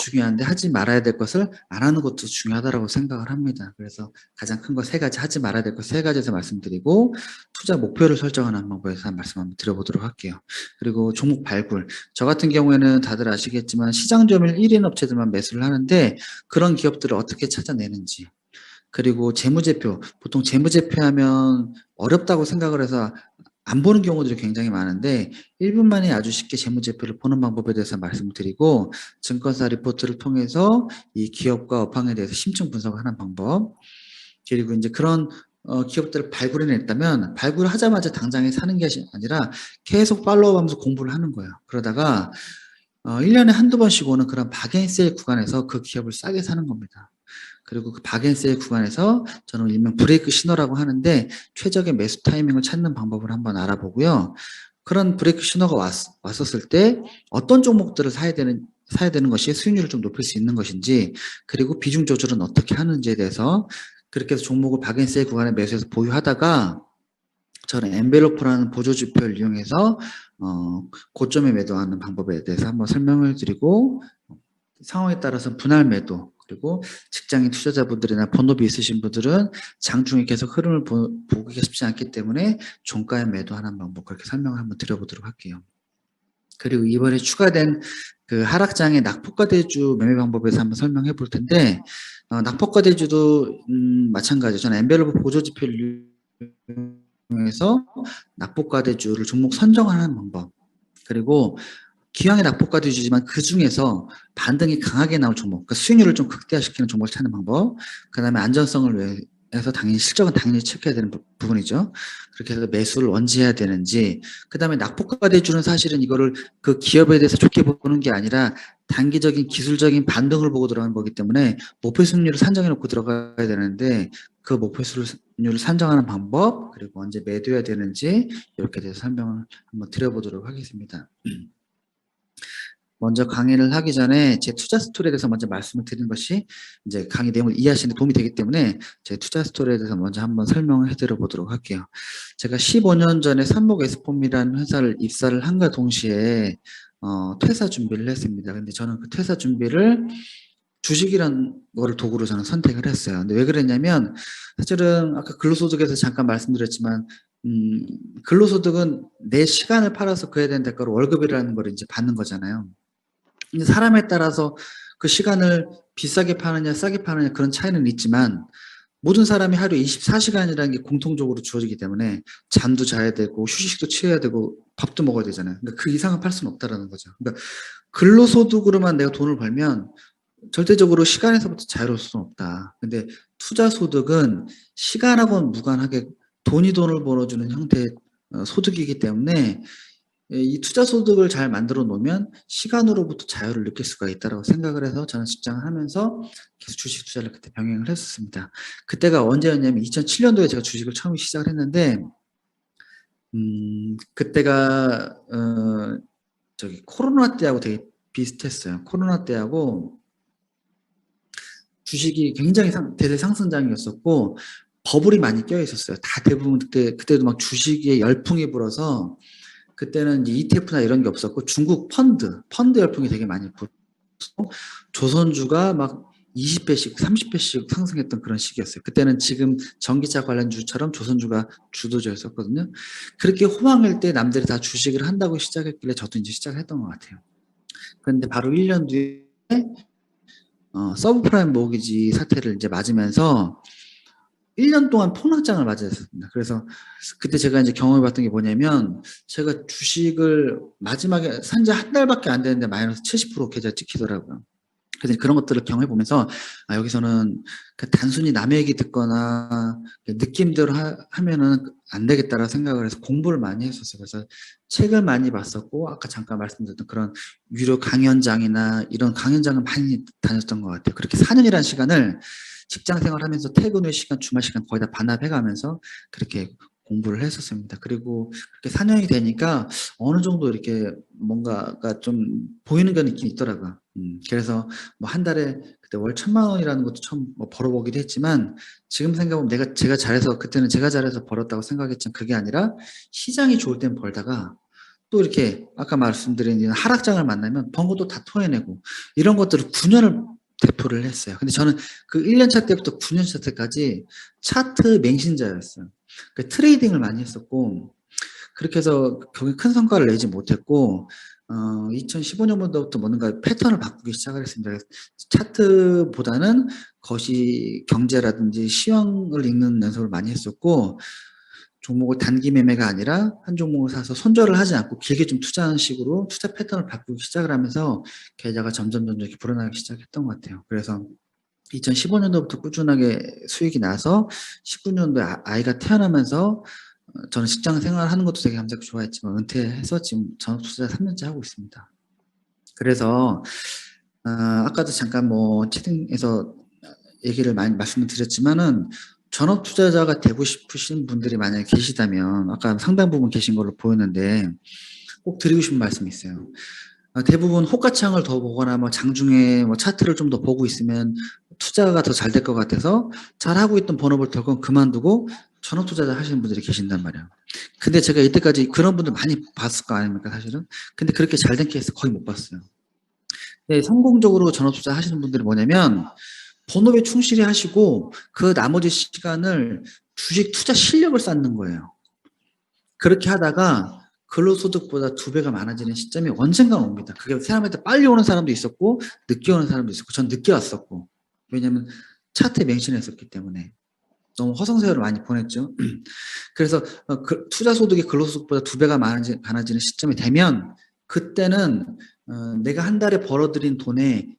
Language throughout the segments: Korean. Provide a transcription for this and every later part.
중요한데 하지 말아야 될 것을 안 하는 것도 중요하다고 생각을 합니다. 그래서 가장 큰 거 세 가지, 하지 말아야 될 것 세 가지에서 말씀드리고 투자 목표를 설정하는 방법에서 한 말씀 한번 드려보도록 할게요. 그리고 종목 발굴. 저 같은 경우에는 다들 아시겠지만 시장 점유율 1인 업체들만 매수를 하는데 그런 기업들을 어떻게 찾아내는지, 그리고 재무제표, 보통 재무제표하면 어렵다고 생각을 해서 안 보는 경우들이 굉장히 많은데 1분 만에 아주 쉽게 재무제표를 보는 방법에 대해서 말씀드리고, 증권사 리포트를 통해서 이 기업과 업황에 대해서 심층 분석을 하는 방법, 그리고 이제 그런 기업들을 발굴해냈다면 발굴하자마자 당장에 사는 게 아니라 계속 팔로우하면서 공부를 하는 거예요. 그러다가 1년에 한두 번씩 오는 그런 박앤세일 구간에서 그 기업을 싸게 사는 겁니다. 그리고 그 박앤세일 구간에서 저는 일명 브레이크 신호라고 하는데 최적의 매수 타이밍을 찾는 방법을 한번 알아보고요. 그런 브레이크 신호가 왔었을 때 어떤 종목들을 사야 되는 것이 수익률을 좀 높일 수 있는 것인지, 그리고 비중 조절은 어떻게 하는지에 대해서, 그렇게 해서 종목을 박앤세일 구간에 매수해서 보유하다가 저는 엔벨로프라는 보조지표를 이용해서 고점에 매도하는 방법에 대해서 한번 설명을 드리고, 상황에 따라서 분할 매도, 그리고 직장인 투자자분들이나 본업이 있으신 분들은 장중에 계속 흐름을 보기가 쉽지 않기 때문에 종가에 매도하는 방법, 그렇게 설명을 한번 드려보도록 할게요. 그리고 이번에 추가된 그 하락장의 낙폭과대주 매매 방법에서 한번 설명해 볼 텐데, 낙폭과대주도 마찬가지죠. 저는 엔벨로프 보조지표를 이용해서 낙폭과대주를 종목 선정하는 방법, 그리고 기왕의 낙폭과대주지만 그 중에서 반등이 강하게 나올 종목, 그러니까 수익률을 좀 극대화시키는 종목을 찾는 방법, 그 다음에 안전성을 위해서 당연히 실적은 당연히 체크해야 되는 부분이죠. 그렇게 해서 매수를 언제 해야 되는지, 그 다음에 낙폭과대주는 사실은 이거를 그 기업에 대해서 좋게 보는 게 아니라 단기적인 기술적인 반등을 보고 들어가는 거기 때문에 목표 수익률을 산정해 놓고 들어가야 되는데, 그 목표 수익률을 산정하는 방법, 그리고 언제 매도해야 되는지, 이렇게 대해서 설명을 한번 드려보도록 하겠습니다. 먼저 강의를 하기 전에 제 투자 스토리에 대해서 먼저 말씀을 드리는 것이 이제 강의 내용을 이해하시는 데 도움이 되기 때문에 제 투자 스토리에 대해서 먼저 한번 설명을 해드려 보도록 할게요. 제가 15년 전에 삼목에스폼이라는 회사를 입사를 한과 동시에 퇴사 준비를 했습니다. 근데 저는 그 퇴사 준비를 주식이라는 거를 도구로 저는 선택을 했어요. 근데 왜 그랬냐면, 사실은 아까 근로소득에서 잠깐 말씀드렸지만 근로소득은 내 시간을 팔아서 그에 대한 대가로 월급이라는 걸 이제 받는 거잖아요. 근데 사람에 따라서 그 시간을 비싸게 파느냐 싸게 파느냐 그런 차이는 있지만, 모든 사람이 하루 24시간이라는 게 공통적으로 주어지기 때문에 잠도 자야 되고 휴식도 취해야 되고 밥도 먹어야 되잖아요. 그러니까 그 이상은 팔 수는 없다라는 거죠. 그러니까 근로소득으로만 내가 돈을 벌면 절대적으로 시간에서부터 자유로울 수는 없다. 근데 투자소득은 시간하고는 무관하게 돈을 벌어주는 형태의 소득이기 때문에 이 투자소득을 잘 만들어 놓으면 시간으로부터 자유를 느낄 수가 있다고 생각을 해서 저는 직장을 하면서 계속 주식 투자를 그때 병행을 했었습니다. 그때가 언제였냐면 2007년도에 제가 주식을 처음 시작을 했는데, 그때가 코로나 때하고 되게 비슷했어요. 코로나 때하고 주식이 굉장히 대세 상승장이었었고 버블이 많이 껴 있었어요. 다 대부분 그때도 막 주식에 열풍이 불어서, 그때는 이제 ETF나 이런 게 없었고 중국 펀드 열풍이 되게 많이 불었고 조선주가 막 20배씩 30배씩 상승했던 그런 시기였어요. 그때는 지금 전기차 관련주처럼 조선주가 주도주였었거든요. 그렇게 호황일 때 남들이 다 주식을 한다고 시작했길래 저도 이제 시작했던 것 같아요. 그런데 바로 1년 뒤에 서브프라임 모기지 사태를 이제 맞으면서 1년 동안 폭락장을 맞이했습니다. 그래서 그때 제가 이제 경험해봤던 게 뭐냐면, 제가 주식을 마지막에 산지 한 달밖에 안 됐는데 마이너스 70% 계좌 찍히더라고요. 그래서 그런 것들을 경험해보면서 여기서는 단순히 남의 얘기 듣거나 느낌대로 하면은 안 되겠다라고 생각을 해서 공부를 많이 했었어요. 그래서 책을 많이 봤었고, 아까 잠깐 말씀드렸던 그런 유료 강연장이나 이런 강연장을 많이 다녔던 것 같아요. 그렇게 4년이라는 시간을 직장 생활하면서 퇴근 후 시간, 주말 시간 거의 다 반납해가면서 그렇게 공부를 했었습니다. 그리고 그렇게 4년이 되니까 어느 정도 이렇게 뭔가가 좀 보이는 게 있긴 있더라고요. 그래서 뭐 한 달에 그때 월 1,000만 원이라는 것도 처음 뭐 벌어보기도 했지만, 지금 생각해보면 제가 잘해서, 그때는 제가 잘해서 벌었다고 생각했지만 그게 아니라 시장이 좋을 땐 벌다가 또 이렇게 아까 말씀드린 이런 하락장을 만나면 번 것도 다 토해내고 이런 것들을 9년을 대표를 했어요. 근데 저는 그 1년차 때부터 9년차 때까지 차트 맹신자였어요. 그러니까 트레이딩을 많이 했었고 그렇게 해서 거기 큰 성과를 내지 못했고 2015년부터 뭔가 패턴을 바꾸기 시작을 했습니다. 차트보다는 거시 경제라든지 시황을 읽는 연습을 많이 했었고 종목을 단기 매매가 아니라 한 종목을 사서 손절을 하지 않고 길게 좀 투자하는 식으로 투자 패턴을 바꾸기 시작을 하면서 계좌가 점점 이렇게 불어나기 시작했던 것 같아요. 그래서 2015년도부터 꾸준하게 수익이 나서 19년도에 아이가 태어나면서 저는 직장 생활하는 것도 되게 감사하고 좋아했지만 은퇴해서 지금 전업 투자 3년째 하고 있습니다. 그래서 아까도 잠깐 뭐 채팅에서 얘기를 많이 말씀을 드렸지만은 전업 투자자가 되고 싶으신 분들이 만약에 계시다면 아까 상당 부분 계신 걸로 보였는데 꼭 드리고 싶은 말씀이 있어요. 대부분 호가창을 더 보거나 뭐 장중에 뭐 차트를 좀 더 보고 있으면 투자가 더 잘 될 것 같아서 잘하고 있던 본업을 덜컥 그만두고 전업 투자자 하시는 분들이 계신단 말이에요. 근데 제가 이때까지 그런 분들 많이 봤을 거 아닙니까 사실은. 근데 그렇게 잘 된 케이스 거의 못 봤어요. 네, 성공적으로 전업 투자 하시는 분들이 뭐냐면 본업에 충실히 하시고 그 나머지 시간을 주식 투자 실력을 쌓는 거예요. 그렇게 하다가 근로소득보다 2배가 많아지는 시점이 언젠가 옵니다. 그게 사람한테 빨리 오는 사람도 있었고 늦게 오는 사람도 있었고 전 늦게 왔었고 왜냐하면 차트에 맹신했었기 때문에 너무 허송세월을 많이 보냈죠. 그래서 투자 소득이 근로소득보다 2배가 많아지는 시점이 되면 그때는 내가 한 달에 벌어들인 돈에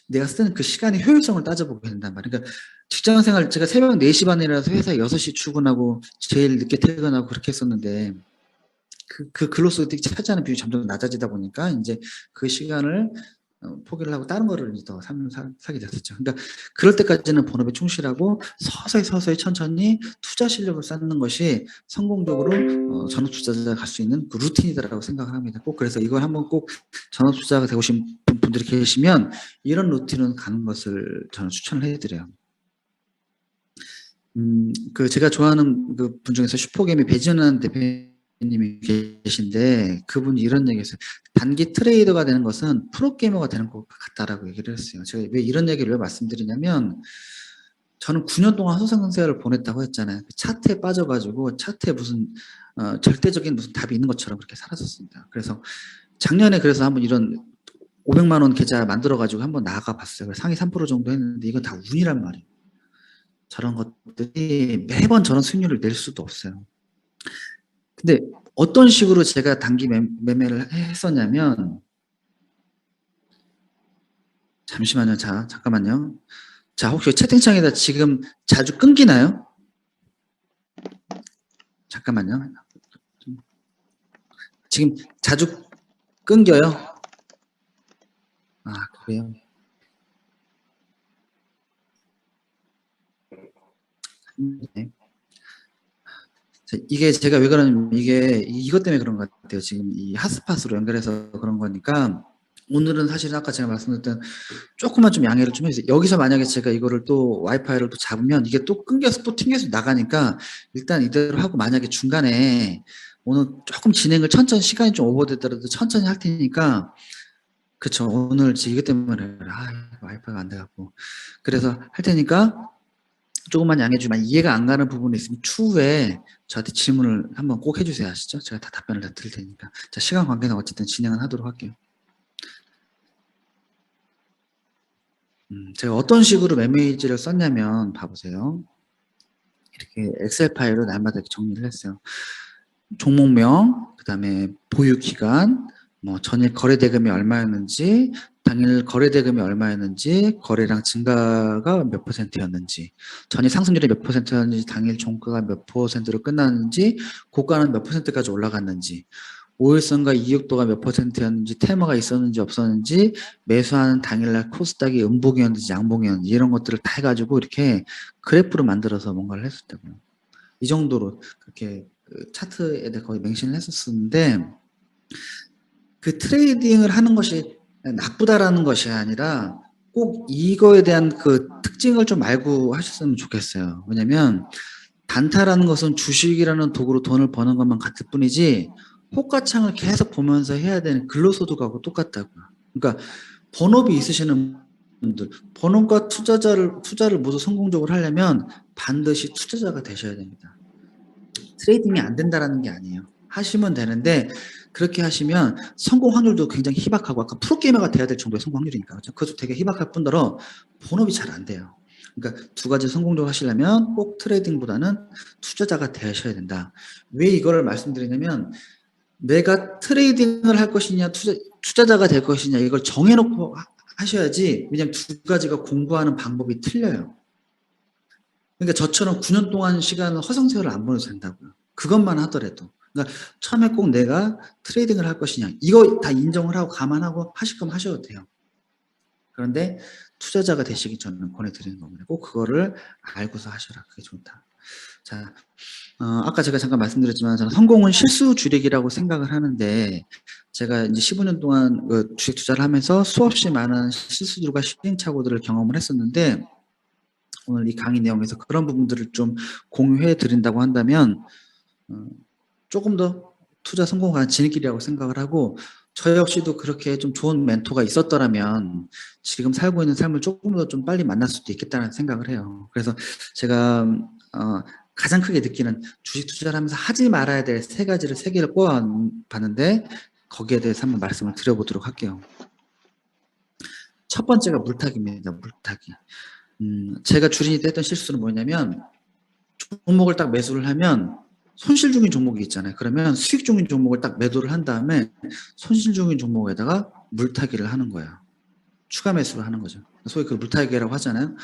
내가 쓰는 그 시간의 효율성을 따져보게 된단 말이에요. 그러니까 직장 생활 제가 새벽 4시 반에 일어나서 회사 6시 출근하고 제일 늦게 퇴근하고 그렇게 했었는데 그 근로소득이 차지하는 비율이 점점 낮아지다 보니까 이제 그 시간을 포기를 하고 다른 거를 이제 더 사게 됐었죠. 그러니까 그럴 때까지는 본업에 충실하고 서서히 천천히 투자 실력을 쌓는 것이 성공적으로 전업 투자자가 갈 수 있는 그 루틴이다라고 생각을 합니다. 꼭 그래서 이걸 한번 꼭 전업 투자자가 되고 싶은 분들이 계시면 이런 루틴은 가는 것을 저는 추천을 해드려요. 제가 좋아하는 그 분 중에서 슈퍼게임의 배진환 대표님이 계신데 그분이 이런 얘기했어요. 단기 트레이더가 되는 것은 프로게이머가 되는 것 같다라고 얘기를 했어요. 제가 왜 이런 얘기를 왜 말씀드리냐면 저는 9년 동안 소상생활을 보냈다고 했잖아요. 차트에 빠져가지고 차트에 무슨 절대적인 무슨 답이 있는 것처럼 그렇게 살았었습니다. 그래서 작년에 그래서 한번 이런 500만 원 계좌 만들어가지고 한번 나가 봤어요. 상위 3% 정도 했는데 이건 다 운이란 말이에요. 저런 것들이 매번 저런 수익률을 낼 수도 없어요. 근데 어떤 식으로 제가 단기 매매를 했었냐면 잠시만요. 잠깐만요. 자, 혹시 채팅창에다 지금 자주 끊기나요? 잠깐만요. 지금 자주 끊겨요? 아, 그래요? 네. 이게 제가 왜 그러냐면 이게 이것 때문에 그런 것 같아요. 지금 이 핫스팟으로 연결해서 그런 거니까 오늘은 사실 아까 제가 말씀드렸던 조금만 좀 양해를 좀 해주세요. 여기서 만약에 제가 이거를 또 와이파이를 또 잡으면 이게 또 끊겨서 또 튕겨서 나가니까 일단 이대로 하고 만약에 중간에 오늘 조금 진행을 천천히 시간이 좀 오버되더라도 천천히 할 테니까 그쵸. 오늘 지금 이것 때문에 와이파이가 안 돼갖고 그래서 할 테니까 조금만 양해해 주시면 이해가 안 가는 부분이 있으면 추후에 저한테 질문을 한번 꼭 해주세요. 아시죠? 제가 다 답변을 다 드릴 테니까. 자, 시간 관계는 어쨌든 진행은 하도록 할게요. 제가 어떤 식으로 매매지를 썼냐면 봐보세요. 이렇게 엑셀 파일로 날마다 이렇게 정리를 했어요. 종목명, 그 다음에 보유기간, 뭐 전일 거래대금이 얼마였는지, 당일 거래대금이 얼마였는지, 거래량 증가가 몇 %였는지, 전일 상승률이 몇 %였는지, 당일 종가가 몇 %로 끝났는지, 고가는 몇 %까지 올라갔는지, 5일선과 이익도가 몇 %였는지, 테마가 있었는지 없었는지, 매수하는 당일날 코스닥이 음봉이었는지 양봉이었는지 이런 것들을 다 해가지고 이렇게 그래프로 만들어서 뭔가를 했었다고요. 이 정도로 그렇게 차트에 대해 거의 맹신을 했었는데 그 트레이딩을 하는 것이 나쁘다라는 것이 아니라 꼭 이거에 대한 그 특징을 좀 알고 하셨으면 좋겠어요. 왜냐면 단타라는 것은 주식이라는 도구로 돈을 버는 것만 같을 뿐이지 호가창을 계속 보면서 해야 되는 근로소득하고 똑같다고요. 그러니까 본업이 있으시는 분들, 본업과 투자를 모두 성공적으로 하려면 반드시 투자자가 되셔야 됩니다. 트레이딩이 안 된다라는 게 아니에요. 하시면 되는데 그렇게 하시면 성공 확률도 굉장히 희박하고 아까 프로게이머가 돼야 될 정도의 성공 확률이니까 그렇죠? 그것도 되게 희박할 뿐더러 본업이 잘 안 돼요. 그러니까 두 가지 성공적으로 하시려면 꼭 트레이딩보다는 투자자가 되셔야 된다. 왜 이거를 말씀드리냐면 내가 트레이딩을 할 것이냐 투자자가 될 것이냐 이걸 정해놓고 하셔야지. 왜냐하면 두 가지가 공부하는 방법이 틀려요. 그러니까 저처럼 9년 동안 시간을 허송세월을 안 보내도 된다고요. 그것만 하더라도. 그러니까 처음에 꼭 내가 트레이딩을 할 것이냐 이거 다 인정을 하고 감안하고 하실 거면 하셔도 돼요. 그런데 투자자가 되시기 저는 권해드리는 겁니다. 꼭 그거를 알고서 하셔라. 그게 좋다. 자, 아까 제가 잠깐 말씀드렸지만 저는 성공은 실수 줄이기라고 생각을 하는데 제가 이제 15년 동안 주식 투자를 하면서 수없이 많은 실수들과 시행착오들을 경험을 했었는데 오늘 이 강의 내용에서 그런 부분들을 좀 공유해 드린다고 한다면 조금 더 투자 성공한 지름길이라고 생각을 하고 저 역시도 그렇게 좀 좋은 멘토가 있었더라면 지금 살고 있는 삶을 조금 더 좀 빨리 만날 수도 있겠다는 생각을 해요. 그래서 제가 가장 크게 느끼는 주식 투자를 하면서 하지 말아야 될 세 가지를 세 개를 꼽아봤는데 거기에 대해서 한번 말씀을 드려보도록 할게요. 첫 번째가 물타기입니다. 물타기. 제가 주린이 때 했던 실수는 뭐냐면 종목을 딱 매수를 하면 손실 중인 종목이 있잖아요. 그러면 수익 중인 종목을 딱 매도를 한 다음에 손실 중인 종목에다가 물타기를 하는 거예요. 추가 매수를 하는 거죠. 소위 그 물타기라고 하잖아요.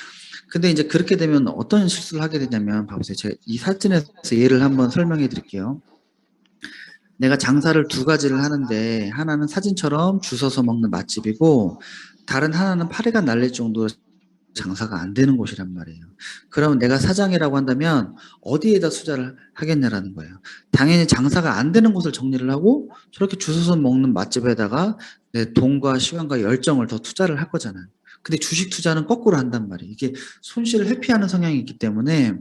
근데 이제 그렇게 되면 어떤 실수를 하게 되냐면 봐보세요. 제가 이 사진에서 예를 한번 설명해 드릴게요. 내가 장사를 두 가지를 하는데 하나는 사진처럼 줄 서서 먹는 맛집이고 다른 하나는 파리가 날릴 정도로 장사가 안 되는 곳이란 말이에요. 그러면 내가 사장이라고 한다면 어디에다 투자를 하겠냐라는 거예요. 당연히 장사가 안 되는 곳을 정리를 하고 저렇게 줄 서서 먹는 맛집에다가 내 돈과 시간과 열정을 더 투자를 할 거잖아요. 근데 주식 투자는 거꾸로 한단 말이에요. 이게 손실을 회피하는 성향이 있기 때문에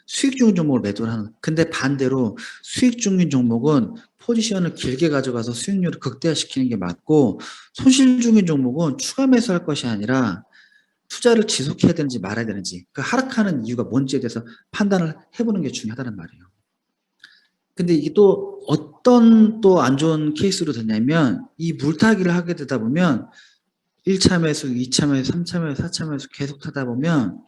수익 중인 종목을 매도를 하는. 근데 반대로 수익 중인 종목은 포지션을 길게 가져가서 수익률을 극대화시키는 게 맞고 손실 중인 종목은 추가 매수할 것이 아니라 투자를 지속해야 되는지 말아야 되는지 그 하락하는 이유가 뭔지에 대해서 판단을 해보는 게 중요하다는 말이에요. 근데 이게 또 어떤 또 안 좋은 케이스로 되냐면 이 물타기를 하게 되다 보면 1차 매수, 2차 매수, 3차 매수, 4차 매수 계속 하다 보면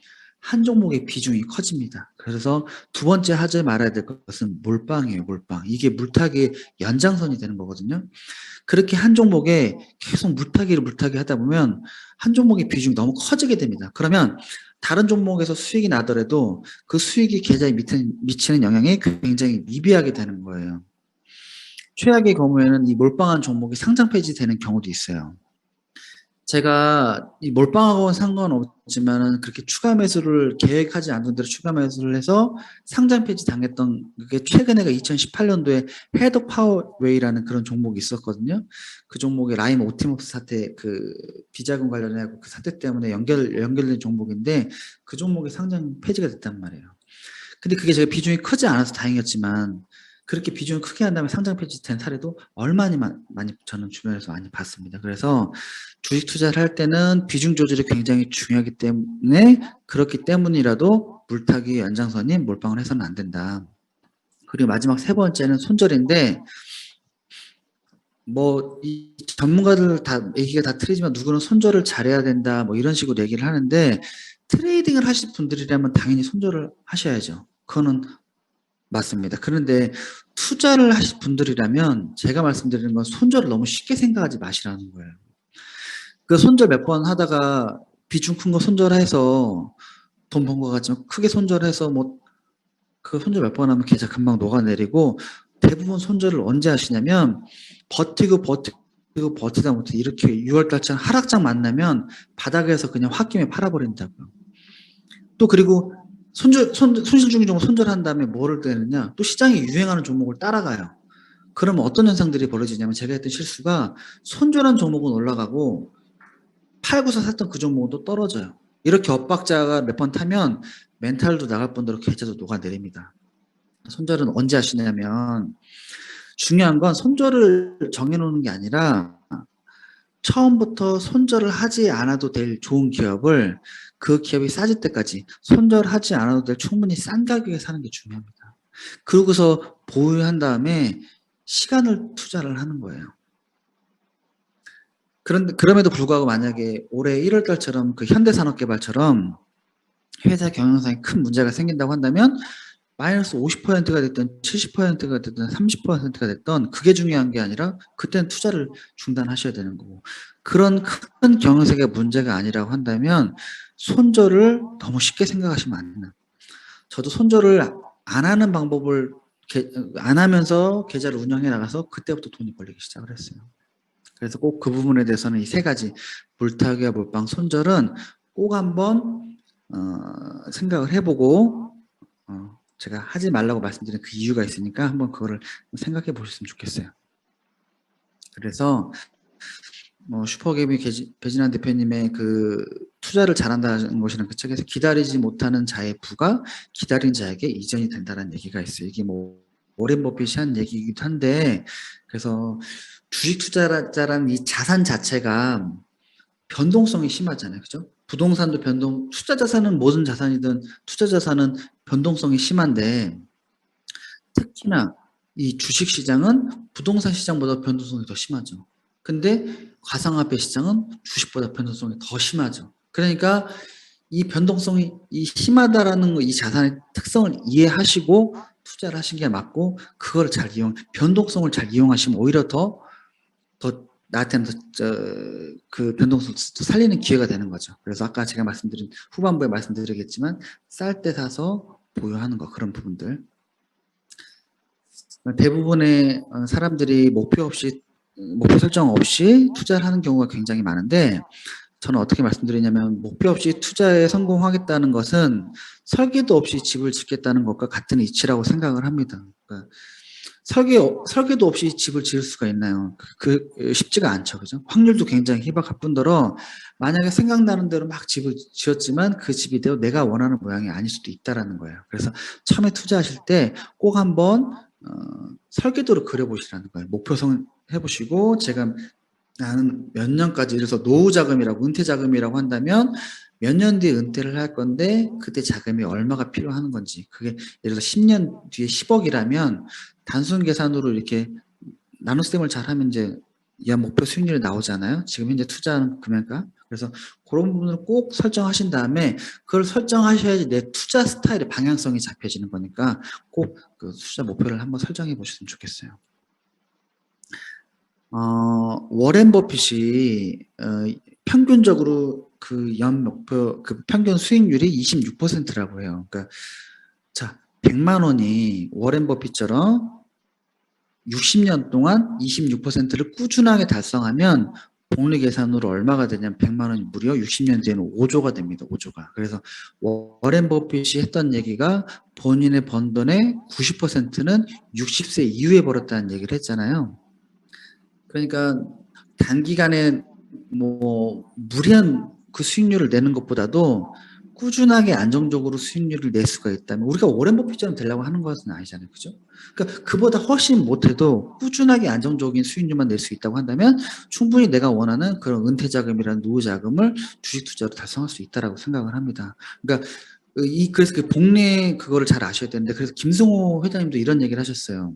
한 종목의 비중이 커집니다. 그래서 두 번째 하지 말아야 될 것은 몰빵이에요. 몰빵. 이게 물타기의 연장선이 되는 거거든요. 그렇게 한 종목에 계속 물타기 하다 보면 한 종목의 비중이 너무 커지게 됩니다. 그러면 다른 종목에서 수익이 나더라도 그 수익이 계좌에 미치는 영향이 굉장히 미비하게 되는 거예요. 최악의 경우에는 이 몰빵한 종목이 상장 폐지되는 경우도 있어요. 제가 이 몰빵하고는 상관없지만은 그렇게 추가 매수를 계획하지 않던 대로 추가 매수를 해서 상장 폐지 당했던 그게 최근에가 2018년도에 헤드 파워웨이라는 그런 종목이 있었거든요. 그 종목이 라임 옵티머스 사태 그 비자금 관련해서 그 사태 때문에 연결된 종목인데 그 종목이 상장 폐지가 됐단 말이에요. 근데 그게 제가 비중이 크지 않아서 다행이었지만 그렇게 비중을 크게 한 다음에 상장 폐지된 사례도 얼마나 많이 저는 주변에서 많이 봤습니다. 그래서 주식 투자를 할 때는 비중 조절이 굉장히 중요하기 때문에 그렇기 때문이라도 물타기 연장선이 몰빵을 해서는 안 된다. 그리고 마지막 세 번째는 손절인데 뭐 이 전문가들 다 얘기가 다 틀리지만 누구는 손절을 잘해야 된다 뭐 이런 식으로 얘기를 하는데 트레이딩을 하실 분들이라면 당연히 손절을 하셔야죠. 그거는 맞습니다. 그런데 투자를 하실 분들이라면 제가 말씀드리는 건 손절을 너무 쉽게 생각하지 마시라는 거예요. 그 손절 몇 번 하다가 비중 큰 거 손절해서 돈 번 것 같지만 크게 손절해서 뭐 그 손절 몇 번 하면 계좌 금방 녹아내리고 대부분 손절을 언제 하시냐면 버티다 못해 이렇게 6월 달처럼 하락장 만나면 바닥에서 그냥 홧김에 팔아버린다고요. 또 그리고 손실 중인 종목 손절한 다음에 뭐를 때느냐 또 시장이 유행하는 종목을 따라가요. 그러면 어떤 현상들이 벌어지냐면 제가 했던 실수가 손절한 종목은 올라가고 팔고서 샀던 그 종목은 또 떨어져요. 이렇게 엇박자가 몇 번 타면 멘탈도 나갈 뿐더러 계좌도 녹아내립니다. 손절은 언제 하시냐면 중요한 건 손절을 정해 놓는 게 아니라 처음부터 손절을 하지 않아도 될 좋은 기업을 그 기업이 싸질 때까지 손절하지 않아도 될 충분히 싼 가격에 사는 게 중요합니다. 그러고서 보유한 다음에 시간을 투자를 하는 거예요. 그럼에도 불구하고 만약에 올해 1월 달처럼 그 현대산업개발처럼 회사 경영상에 큰 문제가 생긴다고 한다면 마이너스 50%가 됐든 70%가 됐든 30%가 됐든 그게 중요한 게 아니라 그때는 투자를 중단하셔야 되는 거고, 그런 큰 경영상의 문제가 아니라고 한다면 손절을 너무 쉽게 생각하시면 안 돼요. 저도 손절을 안 하는 방법을 안 하면서 계좌를 운영해 나가서 그때부터 돈이 벌리기 시작을 했어요. 그래서 꼭 그 부분에 대해서는 이 세 가지 물타기와 몰빵 손절은 꼭 한번 생각을 해보고, 제가 하지 말라고 말씀드린 그 이유가 있으니까 한번 그거를 생각해 보셨으면 좋겠어요. 그래서 뭐 슈퍼개미 배진환 대표님의 그 투자를 잘한다는 것이라는 그 책에서 기다리지 못하는 자의 부가 기다린 자에게 이전이 된다는 얘기가 있어요. 이게 뭐 워렌 버핏이 한 얘기이기도 한데, 그래서 주식 투자자라는 이 자산 자체가 변동성이 심하잖아요. 그죠? 부동산도 투자 자산은 모든 자산이든 투자 자산은 변동성이 심한데, 특히나 이 주식 시장은 부동산 시장보다 변동성이 더 심하죠. 근데 가상화폐 시장은 주식보다 변동성이 더 심하죠. 그러니까 이 변동성이 심하다라는 거, 이 자산의 특성을 이해하시고 투자를 하신 게 맞고, 그걸 변동성을 잘 이용하시면 오히려 더 나한테는 그 변동성을 살리는 기회가 되는 거죠. 그래서 아까 제가 말씀드린 후반부에 말씀드리겠지만 쌀 때 사서 보유하는 거, 그런 부분들. 대부분의 사람들이 목표 설정 없이 투자를 하는 경우가 굉장히 많은데, 저는 어떻게 말씀드리냐면 목표 없이 투자에 성공하겠다는 것은 설계도 없이 집을 짓겠다는 것과 같은 이치라고 생각을 합니다. 그러니까 설계도 없이 집을 지을 수가 있나요? 쉽지가 않죠. 그죠? 확률도 굉장히 희박할 뿐더러 만약에 생각나는 대로 막 집을 지었지만 그 집이 내가 원하는 모양이 아닐 수도 있다라는 거예요. 그래서 처음에 투자하실 때 꼭 한번 설계도를 그려보시라는 거예요. 목표성 해보시고, 제가 나는 몇 년까지, 예를 들어서 노후 자금이라고, 은퇴 자금이라고 한다면 몇 년 뒤에 은퇴를 할 건데 그때 자금이 얼마가 필요한 건지, 그게 예를 들어서 10년 뒤에 10억이라면 단순 계산으로 이렇게 나눗셈을 잘하면 이제 이 목표 수익률이 나오잖아요. 지금 현재 투자하는 금액과. 그래서 그런 부분을 꼭 설정하신 다음에 그걸 설정하셔야지 내 투자 스타일의 방향성이 잡혀지는 거니까 꼭 그 투자 목표를 한번 설정해 보셨으면 좋겠어요. 워렌 버핏이 평균적으로 그 연 목표 그 평균 수익률이 26%라고 해요. 그러니까 자, 100만 원이 워렌 버핏처럼 60년 동안 26%를 꾸준하게 달성하면 복리 계산으로 얼마가 되냐면 100만 원이 무려 60년 뒤에는 5조가 됩니다. 5조가. 그래서 워렌 버핏이 했던 얘기가 본인의 번 돈의 90%는 60세 이후에 벌었다는 얘기를 했잖아요. 그러니까 단기간에 뭐 무리한 그 수익률을 내는 것보다도 꾸준하게 안정적으로 수익률을 낼 수가 있다면, 우리가 워렌 버핏처럼 되려고 하는 것은 아니잖아요. 그죠? 그러니까 그보다 훨씬 못해도 꾸준하게 안정적인 수익률만 낼 수 있다고 한다면 충분히 내가 원하는 그런 은퇴 자금이라는 노후 자금을 주식 투자로 달성할 수 있다라고 생각을 합니다. 그러니까 그래서 그 복리 그거를 잘 아셔야 되는데, 그래서 김승호 회장님도 이런 얘기를 하셨어요.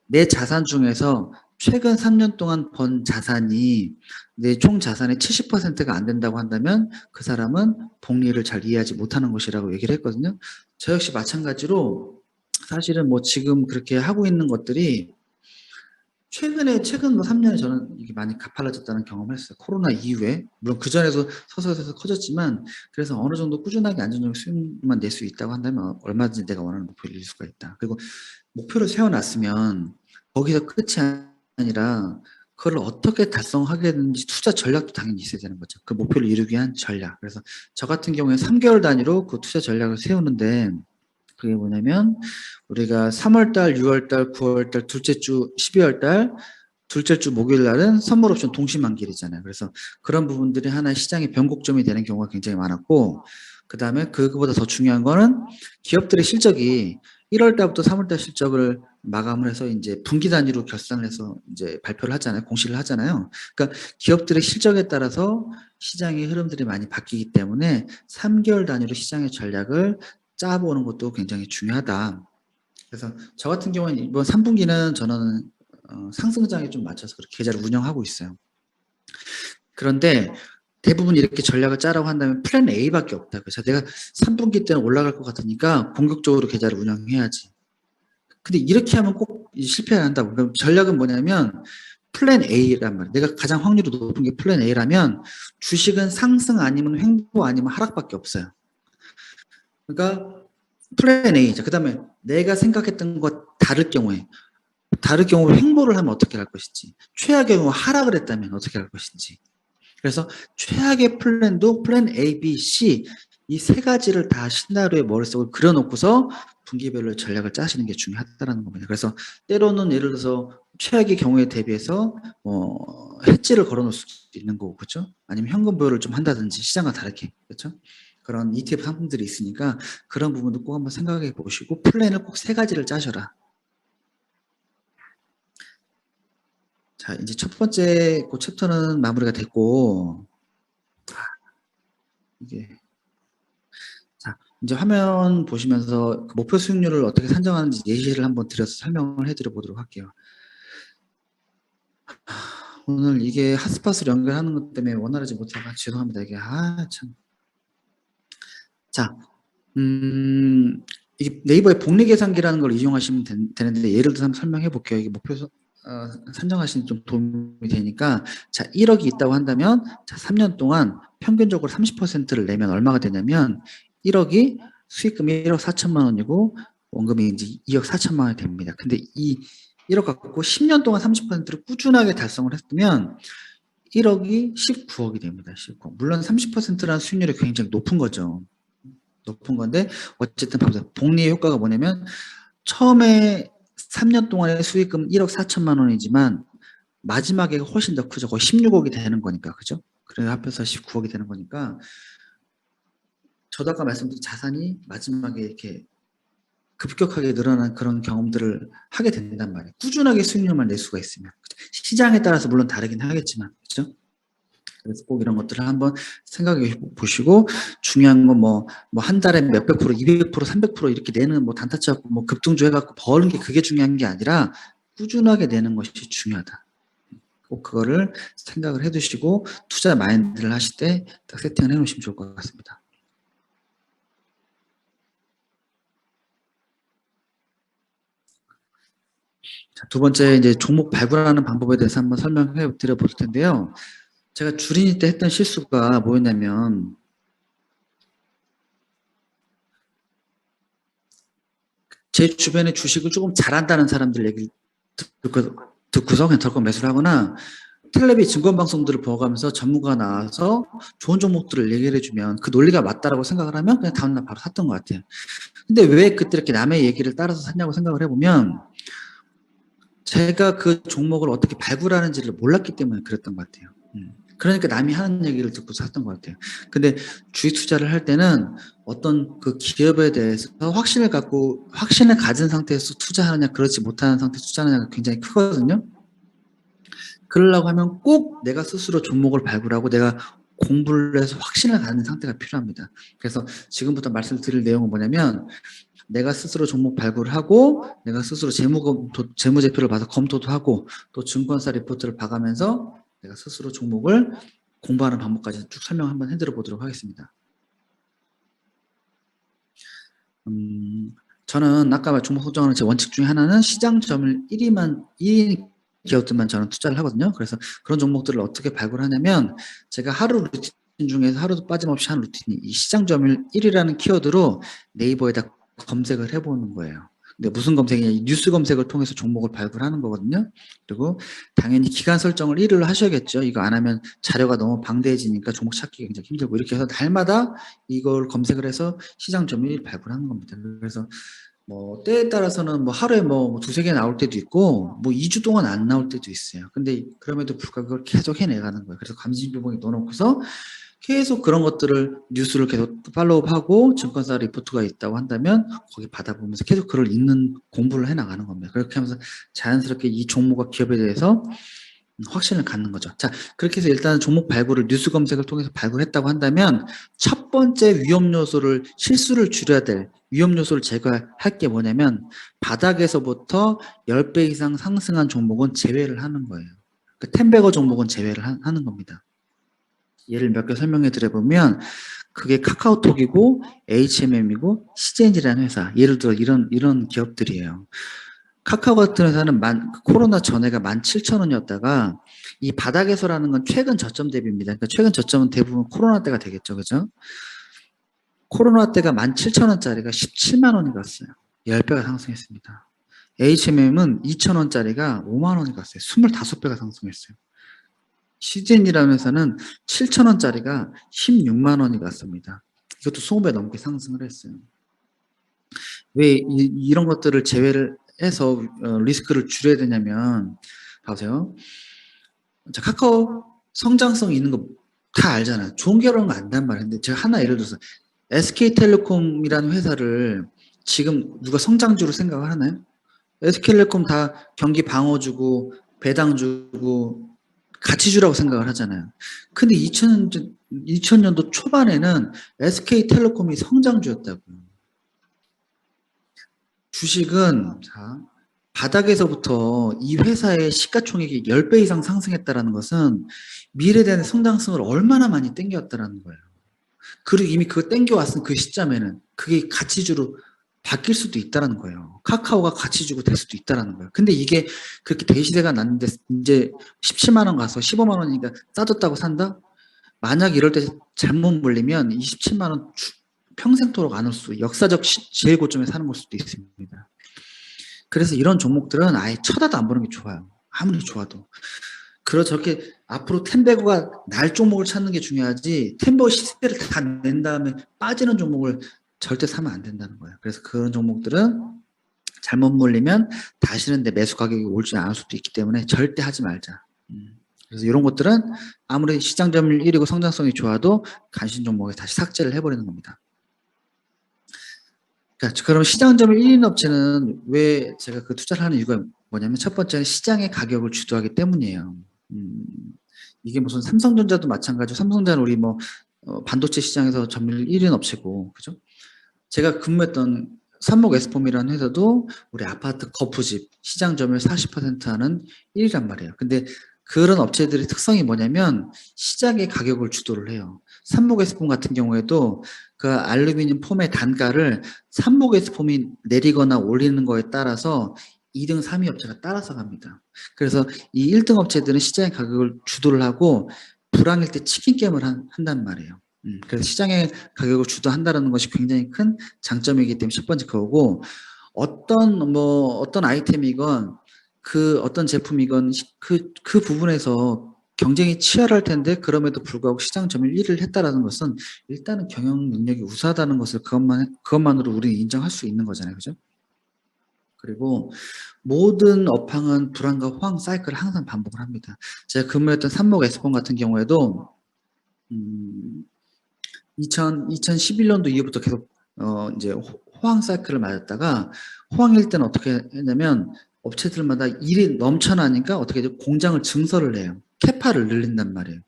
내 자산 중에서 최근 3년 동안 번 자산이 내 총 자산의 70%가 안 된다고 한다면 그 사람은 복리를 잘 이해하지 못하는 것이라고 얘기를 했거든요. 저 역시 마찬가지로 사실은 뭐 지금 그렇게 하고 있는 것들이 최근 뭐 3년에 저는 이게 많이 가팔라졌다는 경험을 했어요. 코로나 이후에. 물론 그전에도 서서히 커졌지만, 그래서 어느 정도 꾸준하게 안정적인 수익만 낼 수 있다고 한다면 얼마든지 내가 원하는 목표를 이룰 수가 있다. 그리고 목표를 세워놨으면 거기서 끝이 아니라 그걸 어떻게 달성하게 되는지 투자 전략도 당연히 있어야 되는 거죠. 그 목표를 이루기 위한 전략. 그래서 저 같은 경우에 3개월 단위로 그 투자 전략을 세우는데, 그게 뭐냐면 우리가 3월달, 6월달, 9월달, 둘째 주 12월달 둘째 주 목요일 날은 선물 옵션 동시만기일이잖아요. 그래서 그런 부분들이 하나의 시장의 변곡점이 되는 경우가 굉장히 많았고, 그다음에 그거보다 더 중요한 거는 기업들의 실적이 1월 달부터 3월 달 실적을 마감을 해서 이제 분기 단위로 결산을 해서 이제 발표를 하잖아요. 공시를 하잖아요. 그러니까 기업들의 실적에 따라서 시장의 흐름들이 많이 바뀌기 때문에 3개월 단위로 시장의 전략을 짜보는 것도 굉장히 중요하다. 그래서 저 같은 경우는 이번 3분기는 저는 상승장에 좀 맞춰서 그렇게 계좌를 운영하고 있어요. 그런데 대부분 이렇게 전략을 짜라고 한다면 플랜 A밖에 없다. 그래서 내가 3분기 때는 올라갈 것 같으니까 공격적으로 계좌를 운영해야지. 근데 이렇게 하면 꼭 실패한다고. 그럼 전략은 뭐냐면 플랜 A란 말이에요. 내가 가장 확률이 높은 게 플랜 A라면 주식은 상승 아니면 횡보 아니면 하락밖에 없어요. 그러니까 플랜 A죠. 그 다음에 내가 생각했던 것 다를 경우에 횡보를 하면 어떻게 할 것인지, 최악의 경우 하락을 했다면 어떻게 할 것인지. 그래서 최악의 플랜도 플랜 A, B, C 이 세 가지를 다 시나리오에 머릿속을 그려놓고서 분기별로 전략을 짜시는 게 중요하다는 겁니다. 그래서 때로는 예를 들어서 최악의 경우에 대비해서 해지를 걸어놓을 수도 있는 거고, 그렇죠? 아니면 현금 보유를 좀 한다든지 시장과 다르게, 그렇죠? 그런 ETF 상품들이 있으니까 그런 부분도 꼭 한번 생각해 보시고 플랜을 꼭 세 가지를 짜셔라. 자, 이제 첫 번째 그 챕터는 마무리가 됐고, 이게 자, 이제 화면 보시면서 그 목표 수익률을 어떻게 산정하는지 예시를 한번 드려서 설명을 해드려 보도록 할게요. 오늘 이게 핫스팟으로 연결하는 것 때문에 원활하지 못해서 죄송합니다. 이게 참. 자, 이게 네이버의 복리 계산기라는 걸 이용하시면 되는데 예를 들어서 한번 설명해 볼게요. 이게 목표 산정하시는 좀 도움이 되니까 자 1억이 있다고 한다면 자 3년 동안 평균적으로 30%를 내면 얼마가 되냐면 1억이 수익금이 1억 4천만 원이고 원금이 이제 2억 4천만 원이 됩니다. 근데 이 1억 갖고 10년 동안 30%를 꾸준하게 달성을 했으면 1억이 19억이 됩니다. 19억. 물론 30%라는 수익률이 굉장히 높은 거죠. 높은 건데 어쨌든 봐보세요. 복리의 효과가 뭐냐면 처음에 3년 동안의 수익금 1억 4천만 원이지만 마지막에 훨씬 더 크죠. 거의 16억이 되는 거니까. 그죠? 그래서 합해서 19억이 되는 거니까 저도 아까 말씀드린 자산이 마지막에 이렇게 급격하게 늘어난 그런 경험들을 하게 된단 말이에요. 꾸준하게 수익률만 낼 수가 있으면. 그죠? 시장에 따라서 물론 다르긴 하겠지만. 그죠? 그래서 꼭 이런 것들을 한번 생각해 보시고 중요한 건 뭐 한 달에 몇백 프로, 200%, 300% 이렇게 내는 뭐 단타치 갖고 뭐 급등주 해갖고 버는 게 그게 중요한 게 아니라 꾸준하게 내는 것이 중요하다. 꼭 그거를 생각을 해두시고 투자 마인드를 하실 때 딱 세팅을 해놓으시면 좋을 것 같습니다. 자, 두 번째 이제 종목 발굴하는 방법에 대해서 한번 설명해 드려 볼 텐데요. 제가 주린이 때 했던 실수가 뭐였냐면 제 주변에 주식을 조금 잘한다는 사람들 얘기를 듣고서 그냥 덜컥 매수를 하거나 텔레비 증권방송들을 보아가면서 전문가가 나와서 좋은 종목들을 얘기를 해주면 그 논리가 맞다라고 생각을 하면 그냥 다음날 바로 샀던 것 같아요. 근데 왜 그때 이렇게 남의 얘기를 따라서 샀냐고 생각을 해보면 제가 그 종목을 어떻게 발굴하는지를 몰랐기 때문에 그랬던 것 같아요. 그러니까 남이 하는 얘기를 듣고 샀던 것 같아요. 근데 주식 투자를 할 때는 어떤 그 기업에 대해서 확신을 가진 상태에서 투자하느냐 그렇지 못하는 상태에서 투자하느냐가 굉장히 크거든요. 그러려고 하면 꼭 내가 스스로 종목을 발굴하고 내가 공부를 해서 확신을 갖는 상태가 필요합니다. 그래서 지금부터 말씀드릴 내용은 뭐냐면 내가 스스로 종목 발굴을 하고 내가 스스로 재무제표를 봐서 검토도 하고 또 증권사 리포트를 봐가면서 내가 스스로 종목을 공부하는 방법까지 쭉 설명 한번 해드려 보도록 하겠습니다. 저는 아까 종목 설정하는 제 원칙 중에 하나는 시장 점유율 1인 기업들만 저는 투자를 하거든요. 그래서 그런 종목들을 어떻게 발굴하냐면 제가 하루 루틴 중에서 하루도 빠짐없이 하는 루틴이 이 시장 점유율 1이라는 키워드로 네이버에다 검색을 해보는 거예요. 근데 무슨 검색이냐, 뉴스 검색을 통해서 종목을 발굴하는 거거든요. 그리고 당연히 기간 설정을 1일로 하셔야겠죠. 이거 안 하면 자료가 너무 방대해지니까 종목 찾기가 굉장히 힘들고 이렇게 해서 날마다 이걸 검색을 해서 시장 점유율 발굴하는 겁니다. 그래서 뭐 때에 따라서는 뭐 하루에 뭐 두세 개 나올 때도 있고 뭐 2주 동안 안 나올 때도 있어요. 근데 그럼에도 불구하고 그걸 계속 해내가는 거예요. 그래서 감지bil봉에 넣어놓고서 계속 그런 것들을 뉴스를 계속 팔로우하고 증권사 리포트가 있다고 한다면 거기 받아보면서 계속 그걸 읽는 공부를 해 나가는 겁니다. 그렇게 하면서 자연스럽게 이 종목과 기업에 대해서 확신을 갖는 거죠. 자, 그렇게 해서 일단 종목 발굴을 뉴스 검색을 통해서 발굴했다고 한다면 첫 번째 위험 요소를 실수를 줄여야 될 위험 요소를 제거할 게 뭐냐면 바닥에서부터 10배 이상 상승한 종목은 제외를 하는 거예요. 그 텐베거 종목은 제외를 하는 겁니다. 예를 몇 개 설명해 드려보면 그게 카카오톡이고 HMM이고 CJN이라는 회사 예를 들어 이런 기업들이에요. 카카오 같은 회사는 코로나 전에가 17,000원이었다가 이 바닥에서라는 건 최근 저점 대비입니다. 그러니까 최근 저점은 대부분 코로나 때가 되겠죠. 그죠? 코로나 때가 17,000원짜리가 17만 원이 갔어요. 10배가 상승했습니다. HMM은 2,000원짜리가 5만 원이 갔어요. 25배가 상승했어요. CJN이라는 회사는 7,000원짜리가 16만 원이 갔습니다. 이것도 20배 넘게 상승을 했어요. 왜 이런 것들을 제외를 해서 리스크를 줄여야 되냐면 봐보세요. 자, 카카오 성장성 있는 거 다 알잖아요. 좋은 결혼은 안단 말이에요. 근데 제가 하나 예를 들어서 SK텔레콤이라는 회사를 지금 누가 성장주로 생각을 하나요? SK텔레콤 다 경기 방어 주고 배당 주고 같이 주라고 생각을 하잖아요. 근데 2000년도 초반에는 SK텔레콤이 성장주였다고요. 주식은 자, 바닥에서부터 이 회사의 시가총액이 10배 이상 상승했다는 것은 미래에 대한 성장성을 얼마나 많이 땡겨왔다는 거예요. 그리고 이미 그거 땡겨왔은 그 시점에는 그게 가치주로 바뀔 수도 있다는 거예요. 카카오가 가치주고 될 수도 있다는 거예요. 근데 이게 그렇게 대시세가 났는데 이제 17만 원 가서 15만 원이니까 싸졌다고 산다? 만약 이럴 때 잘못 물리면 27만 원 평생토록 안 올 수, 역사적 제일 고점에 사는 걸 수도 있습니다. 그래서 이런 종목들은 아예 쳐다도 안 보는 게 좋아요. 아무리 좋아도. 저렇게 앞으로 텐베거가 날 종목을 찾는 게 중요하지 텐베거 시세를 다 낸 다음에 빠지는 종목을 절대 사면 안 된다는 거예요. 그래서 그런 종목들은 잘못 물리면 다시는 내 매수 가격이 올지 않을 수도 있기 때문에 절대 하지 말자. 그래서 이런 것들은 아무리 시장 점유율 1위고 성장성이 좋아도 간신 종목에 다시 삭제를 해버리는 겁니다. 그러니까 그럼 시장 점유율 1위 업체는 왜 제가 그 투자를 하는 이유가 뭐냐면 첫 번째는 시장의 가격을 주도하기 때문이에요. 이게 무슨 삼성전자도 마찬가지고 삼성전자는 우리 반도체 시장에서 점유율 1위 업체고 그죠? 제가 근무했던 삼목 에스폼이라는 회사도 우리 아파트 거푸집 시장 점유율 40% 하는 1위란 말이에요. 근데 그런 업체들의 특성이 뭐냐면 시장의 가격을 주도를 해요. 삼목 에스폼 같은 경우에도 그 알루미늄 폼의 단가를 삼목 에스폼이 내리거나 올리는 거에 따라서 2등, 3위 업체가 따라서 갑니다. 그래서 이 1등 업체들은 시장의 가격을 주도를 하고 불황일 때 치킨 게임을 한단 말이에요. 그래서 시장의 가격을 주도한다는 것이 굉장히 큰 장점이기 때문에 첫 번째 그거고 어떤 아이템이건 그 어떤 제품이건 그 부분에서 경쟁이 치열할 텐데 그럼에도 불구하고 시장 점유율 1위를 했다라는 것은 일단은 경영 능력이 우수하다는 것을 그것만으로 우리는 인정할 수 있는 거잖아요. 그죠? 그리고 모든 업황은 불황과 호황 사이클을 항상 반복을 합니다. 제가 근무했던 삼목 에스폰 같은 경우에도 2011년도 이후부터 계속 이제 호황 사이클을 맞았다가 호황일 때는 어떻게 했냐면 업체들마다 일이 넘쳐나니까 어떻게 해요? 공장을 증설을 해요. 캐파를 늘린단 말이에요.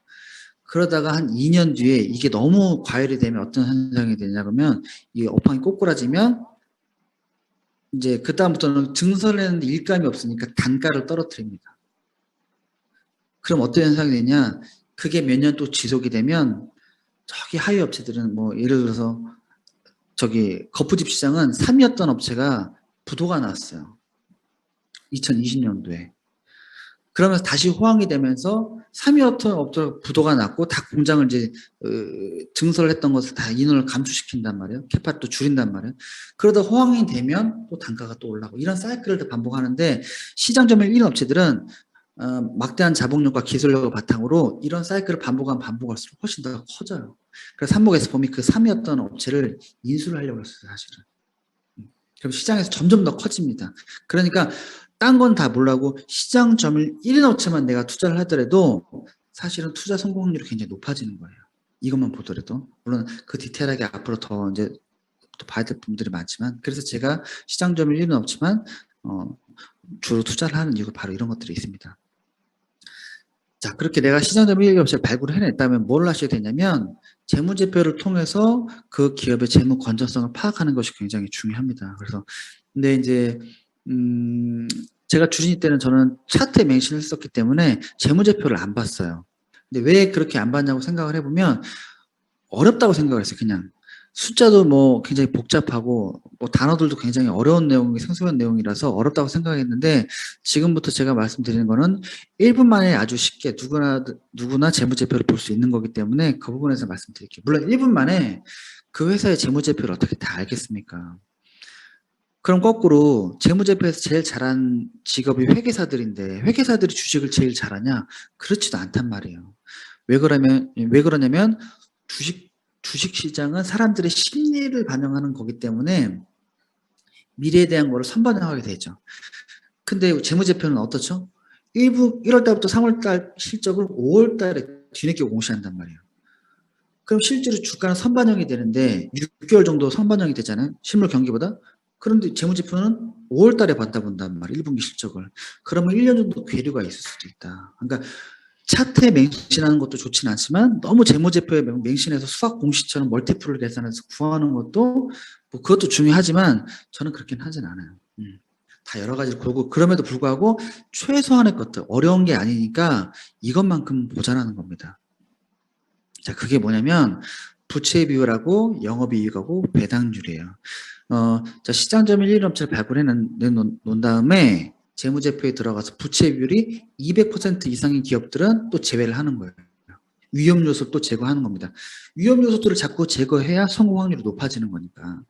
그러다가 한 2년 뒤에 이게 너무 과열이 되면 어떤 현상이 되냐 그러면 이 업황이 꼬꾸라지면 이제 그다음부터는 증설하는데 일감이 없으니까 단가를 떨어뜨립니다. 그럼 어떤 현상이 되냐? 그게 몇 년 또 지속이 되면 저기 하위 업체들은 예를 들어서 저기 거푸집 시장은 3위였던 업체가 부도가 났어요. 2020년도에. 그러면서 다시 호황이 되면서 3위였던 업체가 부도가 났고 다 공장을 이제 증설을 했던 것을 다 인원을 감축시킨단 말이에요. 캐파를 또 줄인단 말이에요. 그러다 호황이 되면 또 단가가 또 올라가고 이런 사이클을 다 반복하는데 시장 점유율 1위 업체들은 막대한 자본력과 기술력을 바탕으로 이런 사이클을 반복할수록 훨씬 더 커져요. 그래서 삼목에서폼이 그 3위였던 업체를 인수를 하려고 했어요, 사실은. 그럼 시장에서 점점 더 커집니다. 그러니까 딴 건 다 몰라고 시장 점유율 1위 업체만 내가 투자를 하더라도 사실은 투자 성공 확률이 굉장히 높아지는 거예요. 이것만 보더라도. 물론 그 디테일하게 앞으로 더 이제 또 봐야 될 부분들이 많지만, 그래서 제가 시장 점유율 1위는 없지만 주로 투자를 하는 이유가 바로 이런 것들이 있습니다. 자, 그렇게 내가 시장 점유율 1위 업체를 발굴을 해냈다면 뭘 하셔야 되냐면 재무제표를 통해서 그 기업의 재무 건전성을 파악하는 것이 굉장히 중요합니다. 그래서 근데 이제 제가 주진이 때는 저는 차트에 맹신을 했었기 때문에 재무제표를 안 봤어요. 근데 왜 그렇게 안 봤냐고 생각을 해보면 어렵다고 생각을 했어요. 그냥 숫자도 뭐 굉장히 복잡하고 뭐 단어들도 굉장히 어려운 내용이 생소한 내용이라서 어렵다고 생각했는데, 지금부터 제가 말씀드리는 거는 1분 만에 아주 쉽게 누구나 재무제표를 볼 수 있는 거기 때문에 그 부분에서 말씀드릴게요. 물론 1분 만에 그 회사의 재무제표를 어떻게 다 알겠습니까? 그럼 거꾸로 재무제표에서 제일 잘한 직업이 회계사들인데 회계사들이 주식을 제일 잘하냐? 그렇지도 않단 말이에요. 왜 그러냐면 주식 시장은 사람들의 심리를 반영하는 거기 때문에 미래에 대한 거를 선반영하게 되죠. 근데 재무제표는 어떻죠? 1월 달부터 3월 달 실적을 5월 달에 뒤늦게 공시한단 말이에요. 그럼 실제로 주가는 선반영이 되는데 6개월 정도 선반영이 되잖아요. 실물 경기보다. 그런데 재무제표는 5월 달에 받아본단 말이에요. 1분기 실적을. 그러면 1년 정도 괴류가 있을 수도 있다. 그러니까 차트에 맹신하는 것도 좋진 않지만 너무 재무제표에 맹신해서 수학 공식처럼 멀티플을 계산해서 구하는 것도 뭐 그것도 중요하지만 저는 그렇게는 하진 않아요. 다 여러 가지를 보고 그럼에도 불구하고 최소한의 것들, 어려운 게 아니니까 이것만큼 보자라는 겁니다. 자, 그게 뭐냐면 부채 비율하고 영업이익하고 배당률이에요. 자, 시장 점유율 1위 업체를 발굴해 놓은 다음에 재무제표에 들어가서 부채 비율이 200% 이상인 기업들은 또 제외를 하는 거예요. 위험 요소 또 제거하는 겁니다. 위험 요소들을 자꾸 제거해야 성공 확률이 높아지는 거니까.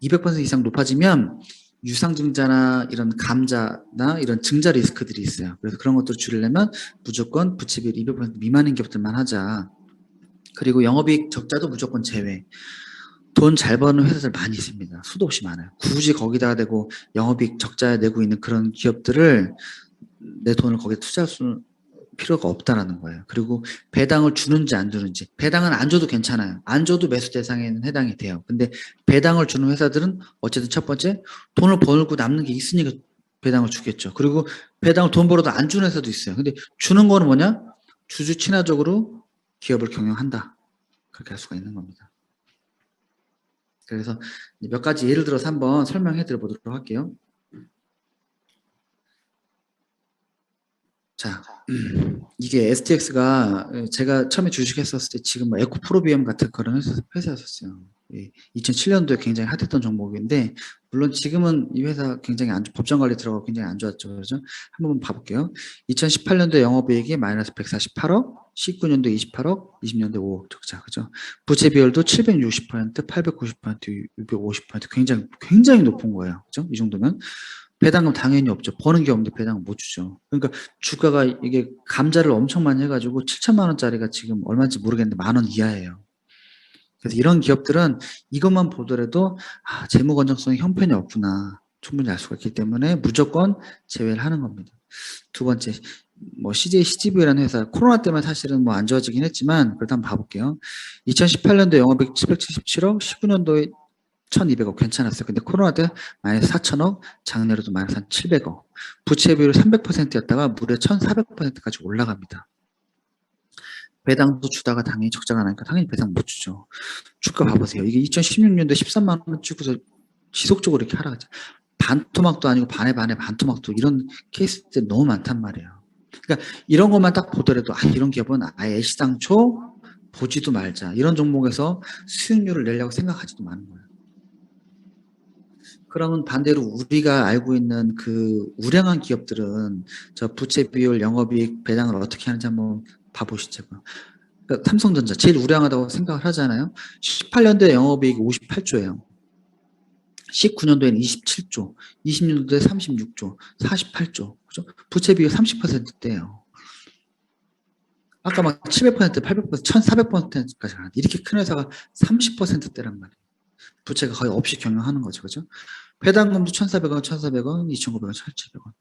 200% 이상 높아지면 유상증자나 이런 감자나 이런 증자 리스크들이 있어요. 그래서 그런 것들을 줄이려면 무조건 부채 비율 200% 미만인 기업들만 하자. 그리고 영업이익 적자도 무조건 제외. 돈 잘 버는 회사들 많이 있습니다. 수도 없이 많아요. 굳이 거기다가 대고 영업이익 적자 내고 있는 그런 기업들을 내 돈을 거기에 투자할 수 필요가 없다라는 거예요. 그리고 배당을 주는지 안 주는지. 배당은 안 줘도 괜찮아요. 안 줘도 매수 대상에는 해당이 돼요. 근데 배당을 주는 회사들은 어쨌든 첫 번째 돈을 벌고 남는 게 있으니까 배당을 주겠죠. 그리고 배당을 돈 벌어도 안 주는 회사도 있어요. 근데 주는 거는 뭐냐? 주주 친화적으로 기업을 경영한다. 그렇게 할 수가 있는 겁니다. 그래서 몇 가지 예를 들어서 한번 설명해 드려 보도록 할게요. 자, 이게 STX가 제가 처음에 주식했었을 때 지금 뭐 에코프로비움 같은 그런 회사였었어요. 2007년도에 굉장히 핫했던 종목인데 물론 지금은 이 회사 굉장히 법정 관리 들어가고 굉장히 안 좋았죠. 그렇죠? 한번 봐볼게요. 2018년도 영업이익이 마이너스 148억, 19년도 28억, 20년도 5억 적자. 그죠? 부채 비율도 760%, 890%, 650% 굉장히 높은 거예요. 그죠? 이 정도면. 배당금 당연히 없죠. 버는 게 없는데 배당금 못 주죠. 그러니까 주가가 이게 감자를 엄청 많이 해가지고 7천만 원짜리가 지금 얼마인지 모르겠는데 10,000원 이하예요. 그래서 이런 기업들은 이것만 보더라도 재무 건전성이 형편이 없구나 충분히 알 수가 있기 때문에 무조건 제외를 하는 겁니다. 두 번째, 뭐 CJCGV라는 회사 코로나 때문에 사실은 뭐 안 좋아지긴 했지만 그래도 한번 봐볼게요. 2018년도 영업이익 777억, 19년도에 1,200억 괜찮았어요. 근데 코로나 때 마이너스 4천억, 작년에도 마이너스 한 700억. 부채 비율 300%였다가 무려 1,400%까지 올라갑니다. 배당도 주다가 당연히 적자가 나니까 당연히 배당 못 주죠. 주가 봐보세요. 이게 2016년도에 13만 원 찍고서 지속적으로 이렇게 하락하죠. 반토막도 아니고 반에 반토막도 이런 케이스들 너무 많단 말이에요. 그러니까 이런 것만 딱 보더라도 이런 기업은 아예 애시당초 보지도 말자. 이런 종목에서 수익률을 내려고 생각하지도 마는 거예요. 그러면 반대로 우리가 알고 있는 그 우량한 기업들은 저 부채 비율, 영업이익, 배당을 어떻게 하는지 한번 봐보시죠. 그러니까 삼성전자 제일 우량하다고 생각을 하잖아요. 18년도에 영업이익이 58조예요. 19년도에는 27조, 20년도에 36조, 48조. 그죠? 부채 비율 30%대예요. 아까 막 700%, 800%, 1,400%까지 가는데 이렇게 큰 회사가 30%대란 말이에요. 부채가 거의 없이 경영하는 거죠. 그죠? 배당금도 1,400원, 1,400원, 2,900원, 1,700원.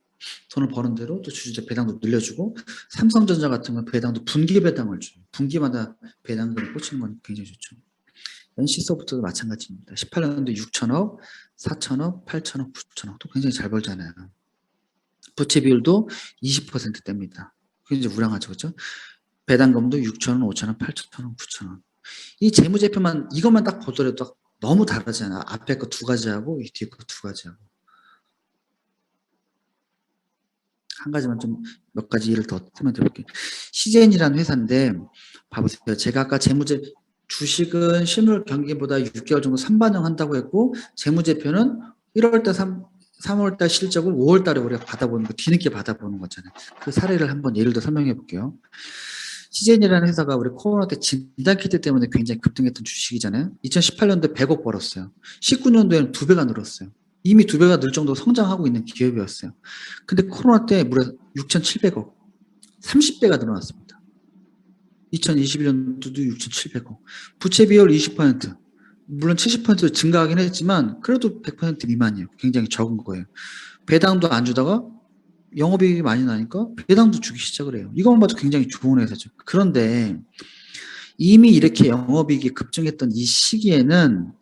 돈을 버는 대로 또 주주들 배당도 늘려주고 삼성전자 같은 건 배당도 분기 배당을 줘요. 분기마다 배당금을 꽂히는 건 굉장히 좋죠. NC소프트도 마찬가지입니다. 18년도 6천억, 4천억, 8천억, 9천억 또 굉장히 잘 벌잖아요. 부채 비율도 20%대입니다. 굉장히 우량하죠. 그렇죠? 배당금도 6천원, 5천원, 8천원, 9천원. 이 재무제표만 이것만 딱 보더라도 너무 다르잖아. 앞에 거 두 가지하고 이 뒤에 거 두 가지하고. 한 가지만 좀 몇 가지 예를 더 설명드릴게요. CJN이라는 회사인데 봐보세요. 제가 아까 주식은 실물 경기보다 6개월 정도 선반영한다고 했고 재무제표는 1월달 3월달 실적을 5월달에 우리가 받아보는 거 뒤늦게 받아보는 거잖아요. 그 사례를 한번 예를 들어 설명해 볼게요. CJN이라는 회사가 우리 코로나 때 진단키트 때문에 굉장히 급등했던 주식이잖아요. 2018년도에 100억 벌었어요. 19년도에는 2배가 늘었어요. 이미 2배가 늘 정도로 성장하고 있는 기업이었어요. 근데 코로나 때 무려 6,700억, 30배가 늘어났습니다. 2021년도도 6,700억. 부채 비율 20%. 물론 70% 증가하긴 했지만 그래도 100% 미만이에요. 굉장히 적은 거예요. 배당도 안 주다가 영업이익이 많이 나니까 배당도 주기 시작을 해요. 이것만 봐도 굉장히 좋은 회사죠. 그런데 이미 이렇게 영업이익이 급증했던 이 시기에는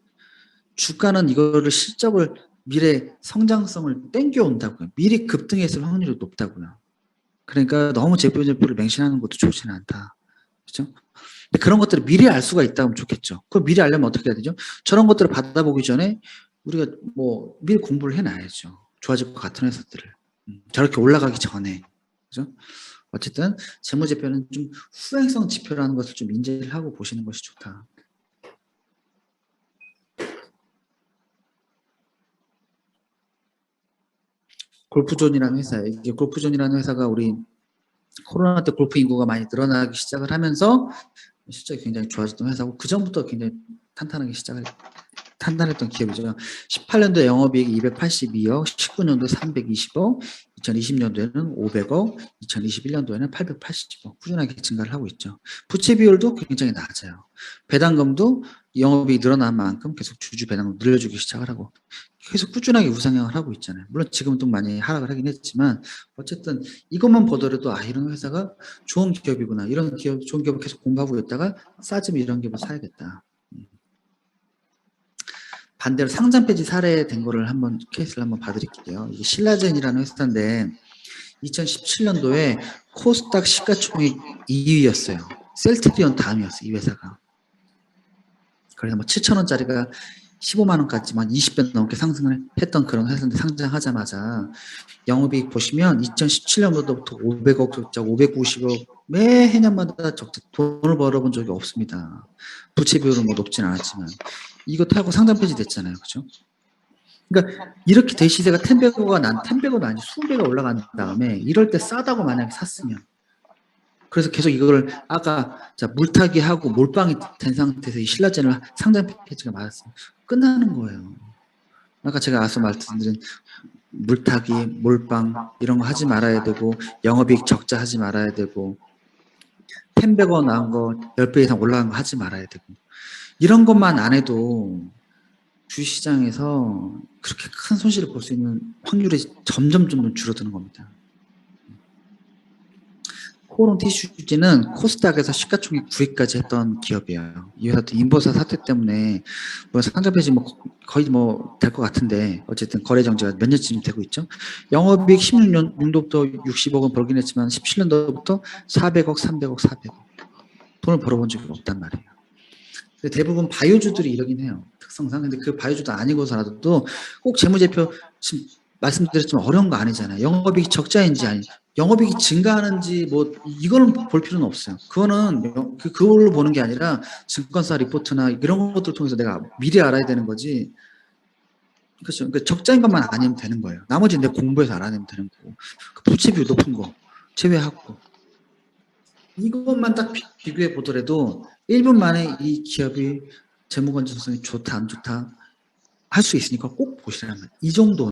주가는 이거를 실적을 미래 성장성을 땡겨온다고요. 미리 급등했을 확률이 높다고요. 그러니까 너무 재표를 맹신하는 것도 좋지는 않다. 그렇죠? 그런 것들을 미리 알 수가 있다면 좋겠죠. 그걸 미리 알려면 어떻게 해야 되죠? 저런 것들을 받아보기 전에 우리가 뭐 미리 공부를 해놔야죠. 좋아질 것 같은 회사들을. 저렇게 올라가기 전에. 그죠? 어쨌든 재무제표는 좀 후행성 지표라는 것을 좀 인지를 하고 보시는 것이 좋다. 골프존이라는 회사예요. 이게 골프존이라는 회사가 우리 코로나 때 골프 인구가 많이 늘어나기 시작을 하면서 실적이 굉장히 좋아졌던 회사고 그 전부터 굉장히 탄탄했던 기업이죠. 18년도에 영업이익이 282억, 19년도 320억, 2020년도에는 500억, 2021년도에는 880억 꾸준하게 증가를 하고 있죠. 부채 비율도 굉장히 낮아요. 배당금도 영업이 늘어난 만큼 계속 주주 배당금 늘려주기 시작을 하고 계속 꾸준하게 우상향을 하고 있잖아요. 물론 지금은 좀 많이 하락을 하긴 했지만 어쨌든 이것만 보더라도 이런 회사가 좋은 기업이구나. 이런 기업, 좋은 기업을 계속 공부하고 있다가 싸지면 이런 기업을 사야겠다. 반대로 상장 폐지 사례된 거를 케이스를 한번 봐드릴게요. 이게 신라젠이라는 회사인데 2017년도에 코스닥 시가총액 2위였어요. 셀트리온 다음이었어요. 이 회사가. 그래서 뭐 7,000원짜리가 15만 원까지만 20배 넘게 상승을 했던 그런 회사인데 상장하자마자 영업이익 보시면 2017년도부터 500억 적자, 590억 매 해년마다 적자 돈을 벌어본 적이 없습니다. 부채 비율은 뭐 높진 않았지만 이거 타고 상장 폐지 됐잖아요. 그죠? 그러니까 이렇게 대시세가 10배가 아니 20배가 올라간 다음에 이럴 때 싸다고 만약에 샀으면 그래서 계속 이거를 아까 물타기 하고 몰빵이 된 상태에서 이 신라젠을 상장 폐지가 맞았으면 끝나는 거예요. 아까 제가 앞서 말씀드린 물타기, 몰빵 이런 거 하지 말아야 되고 영업이익 적자 하지 말아야 되고 10배가 나온 거 10배 이상 올라간 거 하지 말아야 되고 이런 것만 안 해도 주시장에서 그렇게 큰 손실을 볼 수 있는 확률이 점점 줄어드는 겁니다. 코오롱 티슈지는 코스닥에서 시가총액 9위까지 했던 기업이에요. 이 회사도 인보사 사태 때문에 상장 폐지 거의 될 것 같은데 어쨌든 거래 정지가 몇 년쯤 되고 있죠. 영업이익 16년도부터 60억은 벌긴 했지만 17년도부터 400억, 300억, 400억 돈을 벌어본 적이 없단 말이에요. 대부분 바이오주들이 이러긴 해요. 특성상. 근데 그 바이오주도 아니고서라도 꼭 재무제표 지금 말씀드렸지만 어려운 거 아니잖아요. 영업이익 적자인지 영업이익이 증가하는지 이거는 볼 필요는 없어요. 그거는 그걸로 보는 게 아니라 증권사 리포트나 이런 것들을 통해서 내가 미리 알아야 되는 거지. 그렇죠. 그러니까 적자인 것만 아니면 되는 거예요. 나머지는 내가 공부해서 알아내면 되는 거고. 그 부채 비율 높은 거 제외하고 이것만 딱 비교해 보더라도 1분 만에 이 기업이 재무 건전성이 좋다 안 좋다 할 수 있으니까 꼭 보시라는 거예요. 이 정도